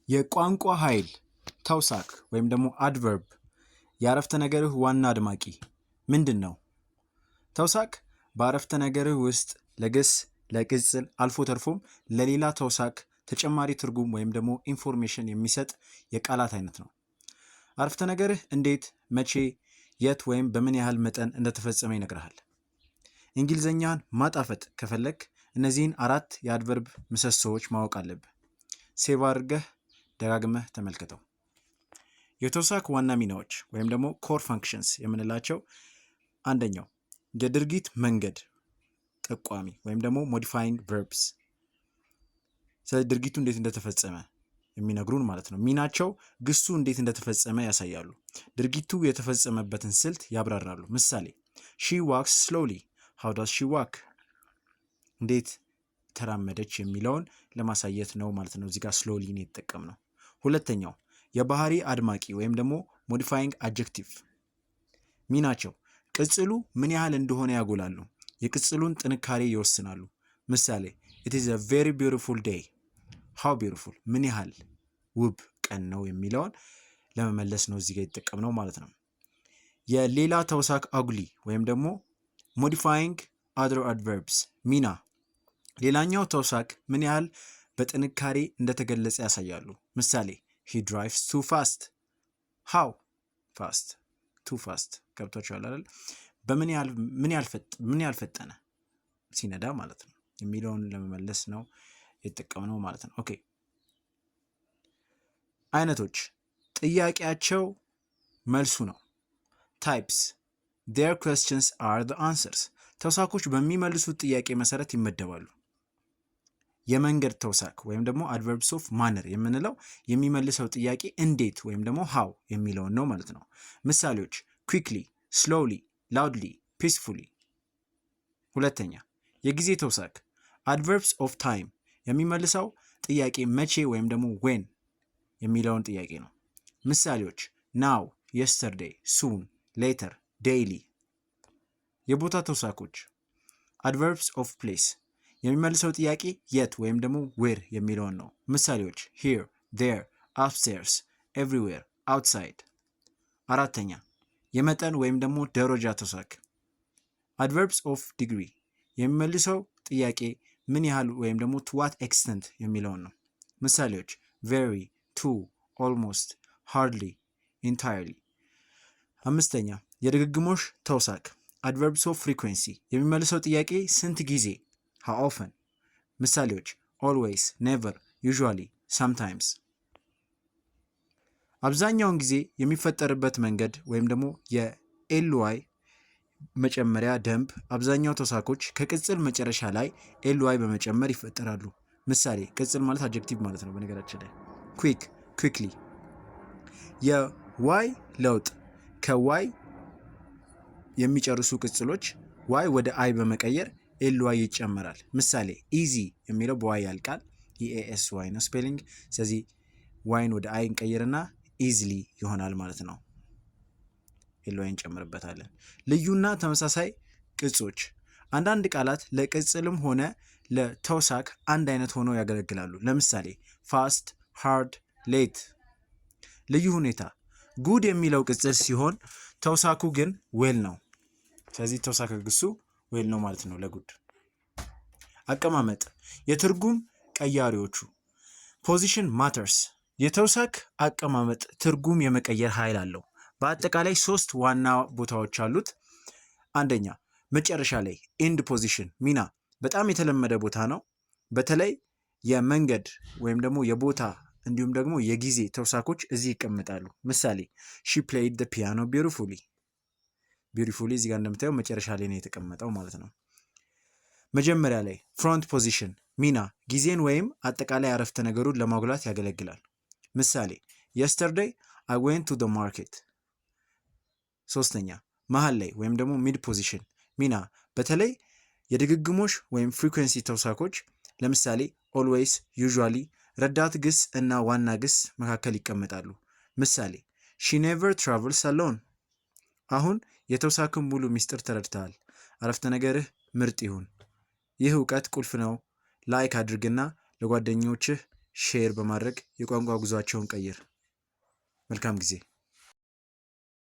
የቋንቋ ኃይል ተውሳክ ወይም ደግሞ አድቨርብ የአረፍተ ነገርህ ዋና አድማቂ ምንድን ነው? ተውሳክ በአረፍተ ነገርህ ውስጥ ለግስ፣ ለቅጽል አልፎ ተርፎም ለሌላ ተውሳክ ተጨማሪ ትርጉም ወይም ደግሞ ኢንፎርሜሽን የሚሰጥ የቃላት አይነት ነው። አረፍተ ነገርህ እንዴት፣ መቼ፣ የት ወይም በምን ያህል መጠን እንደተፈጸመ ይነግርሃል። እንግሊዝኛን ማጣፈጥ ከፈለግ እነዚህን 4 የአድቨርብ ምሰሶዎች ማወቅ አለብህ። ሴቭ አድርገህ ደጋግመህ ተመልከተው። የተውሳክ ዋና ሚናዎች ወይም ደግሞ ኮር ፋንክሽንስ የምንላቸው አንደኛው የድርጊት መንገድ ጠቋሚ ወይም ደግሞ ሞዲፋይንግ ቨርብስ፣ ስለ ድርጊቱ እንዴት እንደተፈጸመ የሚነግሩን ማለት ነው። ሚናቸው ግሱ እንዴት እንደተፈጸመ ያሳያሉ። ድርጊቱ የተፈጸመበትን ስልት ያብራራሉ። ምሳሌ ሺ ዋክስ ስሎሊ፣ ሃው ዳዝ ሺ ዋክ፣ እንዴት ተራመደች የሚለውን ለማሳየት ነው ማለት ነው። እዚህ ጋር ስሎሊ ነው የተጠቀምነው። ሁለተኛው የባህሪ አድማቂ ወይም ደግሞ ሞዲፋይንግ አጀክቲቭ ሚናቸው ቅጽሉ ምን ያህል እንደሆነ ያጎላሉ። የቅጽሉን ጥንካሬ ይወስናሉ። ምሳሌ it is a very beautiful day፣ how beautiful ምን ያህል ውብ ቀን ነው የሚለውን ለመመለስ ነው እዚህ ጋር የተጠቀምነው ማለት ነው። የሌላ ተውሳክ አጉሊ ወይም ደግሞ ሞዲፋይንግ other adverbs ሚና ሌላኛው ተውሳክ ምን ያህል በጥንካሬ እንደተገለጸ ያሳያሉ። ምሳሌ he drives too fast፣ how fast too fast ገብቷችኋል አይደል? ምን ያህል ፈጠነ ሲነዳ ማለት ነው የሚለውን ለመመለስ ነው የተጠቀምነው ማለት ነው። ኦኬ አይነቶች ጥያቄያቸው መልሱ ነው። ታይፕስ their questions are the answers ተውሳኮች በሚመልሱት ጥያቄ መሰረት ይመደባሉ። የመንገድ ተውሳክ ወይም ደግሞ adverbs of manner የምንለው የሚመልሰው ጥያቄ እንዴት ወይም ደግሞ how የሚለውን ነው ማለት ነው። ምሳሌዎች quickly፣ slowly፣ loudly፣ peacefully። ሁለተኛ የጊዜ ተውሳክ adverbs of time የሚመልሰው ጥያቄ መቼ ወይም ደግሞ when የሚለውን ጥያቄ ነው። ምሳሌዎች now፣ yesterday፣ soon፣ later፣ daily። የቦታ ተውሳኮች adverbs of place የሚመልሰው ጥያቄ የት ወይም ደግሞ where የሚለውን ነው። ምሳሌዎች here፣ there፣ upstairs፣ everywhere፣ outside። አራተኛ የመጠን ወይም ደግሞ ደረጃ ተውሳክ adverbs of degree የሚመልሰው ጥያቄ ምን ያህል ወይም ደግሞ to what extent የሚለውን ነው። ምሳሌዎች very፣ to፣ almost፣ hardly፣ entirely። አምስተኛ የድግግሞሽ ተውሳክ adverbs of frequency የሚመልሰው ጥያቄ ስንት ጊዜ how often። ምሳሌዎች always፣ never፣ usually፣ sometimes። አብዛኛውን ጊዜ የሚፈጠርበት መንገድ ወይም ደግሞ የly መጨመሪያ ደንብ አብዛኛው ተውሳኮች ከቅጽል መጨረሻ ላይ ly በመጨመር ይፈጠራሉ። ምሳሌ ቅጽል ማለት አጀክቲቭ ማለት ነው በነገራችን ላይ quick፣ quickly። የy ለውጥ ከy የሚጨርሱ ቅጽሎች y ወደ i በመቀየር ly ይጨመራል። ምሳሌ easy የሚለው በy ያልቃል፣ easy ነው ስፔሊንግ። ስለዚህ yን ወደ i እንቀይርና easily ይሆናል ማለት ነው። ly እንጨምርበታለን። ልዩና ተመሳሳይ ቅጾች አንዳንድ ቃላት ለቅጽልም ሆነ ለተውሳክ አንድ አይነት ሆነው ያገለግላሉ። ለምሳሌ fast፣ hard፣ late። ልዩ ሁኔታ good የሚለው ቅጽል ሲሆን ተውሳኩ ግን well ነው። ስለዚህ ተውሳከ ግሱ well ነው ማለት ነው ለጉድ። አቀማመጥ የትርጉም ቀያሪዎቹ position matters የተውሳክ አቀማመጥ ትርጉም የመቀየር ኃይል አለው። በአጠቃላይ 3 ዋና ቦታዎች አሉት። አንደኛ መጨረሻ ላይ end position ሚና በጣም የተለመደ ቦታ ነው። በተለይ የመንገድ ወይም ደግሞ የቦታ እንዲሁም ደግሞ የጊዜ ተውሳኮች እዚህ ይቀመጣሉ። ምሳሌ she played the piano beautifully እዚህ ጋር እንደምታየው መጨረሻ ላይ ነው የተቀመጠው ማለት ነው። መጀመሪያ ላይ front position ሚና ጊዜን ወይም አጠቃላይ አረፍተ ነገሩን ለማጉላት ያገለግላል። ምሳሌ yesterday I went to the market። ሶስተኛ መሃል ላይ ወይም ደግሞ mid position ሚና በተለይ የድግግሞሽ ወይም frequency ተውሳኮች ለምሳሌ always፣ usually ረዳት ግስ እና ዋና ግስ መካከል ይቀመጣሉ። ምሳሌ she never travels alone። አሁን የተውሳክን ሙሉ ሚስጥር ተረድተሃል። አረፍተ ነገርህ ምርጥ ይሁን። ይህ እውቀት ቁልፍ ነው። ላይክ አድርግና ለጓደኞችህ ሼር በማድረግ የቋንቋ ጉዟቸውን ቀይር። መልካም ጊዜ